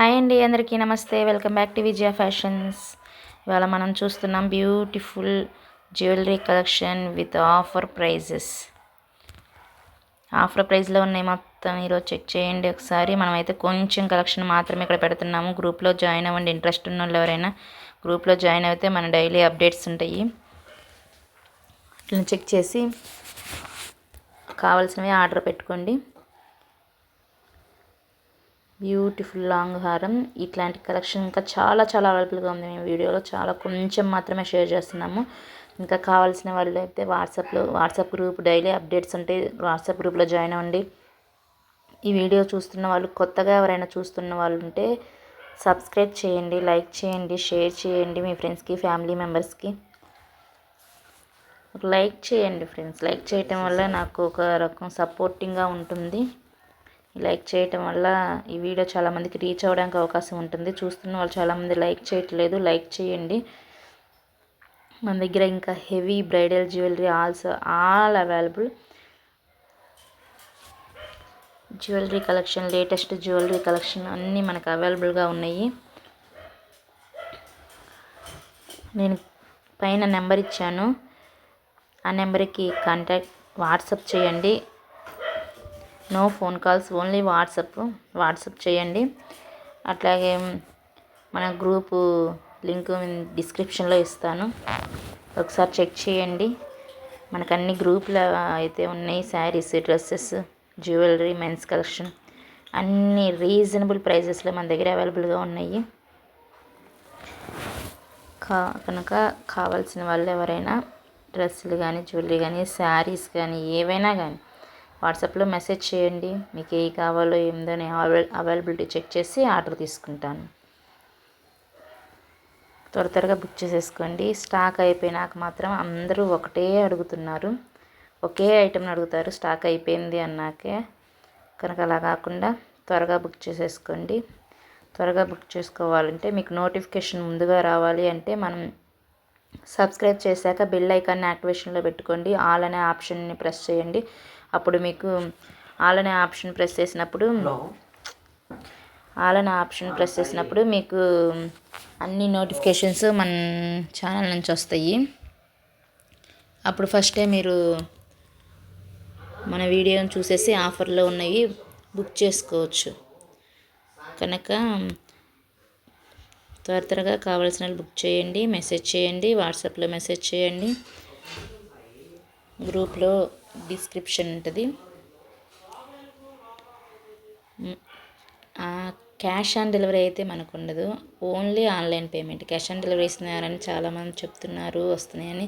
Hi అండి, అందరికీ నమస్తే. Welcome back to Vijaya fashions. ఇవాళ మనం చూస్తున్నాం beautiful jewellery collection with offer prices. Offer ప్రైస్లో ఉన్నాయి మొత్తం. ఈరోజు చెక్ చేయండి ఒకసారి. మనమైతే కొంచెం కలెక్షన్ మాత్రమే ఇక్కడ పెడుతున్నాము. గ్రూప్లో జాయిన్ అవ్వండి. ఇంట్రెస్ట్ ఉన్న వాళ్ళు ఎవరైనా గ్రూప్లో జాయిన్ అయితే మన డైలీ అప్డేట్స్ ఉంటాయి. అట్లా చెక్ చేసి కావాల్సినవి ఆర్డర్ పెట్టుకోండి. బ్యూటిఫుల్ లాంగ్ హారం, ఇట్లాంటి కలెక్షన్ ఇంకా చాలా అవైలబుల్గా ఉంది. మేము వీడియోలో చాలా కొంచెం మాత్రమే షేర్ చేస్తున్నాము. ఇంకా కావాల్సిన వాళ్ళు అయితే వాట్సాప్ గ్రూప్ డైలీ అప్డేట్స్ ఉంటాయి. వాట్సాప్ గ్రూప్లో జాయిన్ అవ్వండి. ఈ వీడియో చూస్తున్న వాళ్ళు, కొత్తగా ఎవరైనా చూస్తున్న వాళ్ళు ఉంటే సబ్స్క్రైబ్ చేయండి, లైక్ చేయండి, షేర్ చేయండి మీ ఫ్రెండ్స్కి, ఫ్యామిలీ మెంబర్స్కి. లైక్ చేయండి ఫ్రెండ్స్. లైక్ చేయటం వల్ల నాకు ఒక రకం సపోర్టింగ్గా ఉంటుంది. లైక్ చేయటం వల్ల ఈ వీడియో చాలామందికి రీచ్ అవ్వడానికి అవకాశం ఉంటుంది. చూస్తున్న వాళ్ళు చాలామంది లైక్ చేయట్లేదు. లైక్ చేయండి. మన దగ్గర ఇంకా heavy bridal jewellery all available. Jewellery collection, latest jewellery collection అన్నీ మనకు అవైలబుల్గా ఉన్నాయి. నేను పైన నెంబర్ ఇచ్చాను, ఆ నెంబర్కి వాట్సాప్ చేయండి. No phone calls, only WhatsApp చేయండి. అట్లాగే మన గ్రూపు లింక్ డిస్క్రిప్షన్లో ఇస్తాను, ఒకసారి చెక్ చేయండి. మనకు అన్ని గ్రూపులు అయితే ఉన్నాయి. Saris, dresses, jewellery, men's collection అన్నీ రీజనబుల్ ప్రైజెస్లో మన దగ్గర అవైలబుల్గా ఉన్నాయి. కనుక కావాల్సిన వాళ్ళు ఎవరైనా డ్రెస్సులు కానీ, జ్యువెలరీ కానీ, శారీస్ కానీ, ఏవైనా కానీ వాట్సాప్లో మెసేజ్ చేయండి. మీకు ఏ కావాలో ఏందో నేను అవైలబిలిటీ చెక్ చేసి ఆర్డర్ తీసుకుంటాను. త్వరగా బుక్ చేసేసుకోండి. స్టాక్ అయిపోయినాక మాత్రం అందరూ ఒకటే అడుగుతున్నారు, ఒకే ఐటెంని అడుగుతారు స్టాక్ అయిపోయింది అన్నాకే. కనుక అలా కాకుండా త్వరగా బుక్ చేసేసుకోండి. త్వరగా బుక్ చేసుకోవాలంటే మీకు నోటిఫికేషన్ ముందుగా రావాలి అంటే మనం సబ్స్క్రైబ్ చేశాక బెల్ ఐకాన్ని యాక్టివేషన్లో పెట్టుకోండి. ఆల్ అనే ఆప్షన్ని ప్రెస్ చేయండి. అప్పుడు మీకు ఆల్ అనే ఆప్షన్ ప్రెస్ చేసినప్పుడు మీకు అన్ని నోటిఫికేషన్స్ మన ఛానల్ నుంచి వస్తాయి. అప్పుడు ఫస్టే మీరు మన వీడియోని చూసేసి ఆఫర్లో ఉన్నవి బుక్ చేసుకోవచ్చు. కనుక త్వరగా కావాల్సిన బుక్ చేయండి. మెసేజ్ చేయండి, వాట్సాప్లో మెసేజ్ చేయండి. గ్రూప్లో డిస్క్రిప్షన్ ఉంటుంది. క్యాష్ ఆన్ డెలివరీ అయితే మనకు ఉండదు, only online payment. Cash on delivery ఇస్తున్నారని చాలామంది చెప్తున్నారు, వస్తున్నాయని.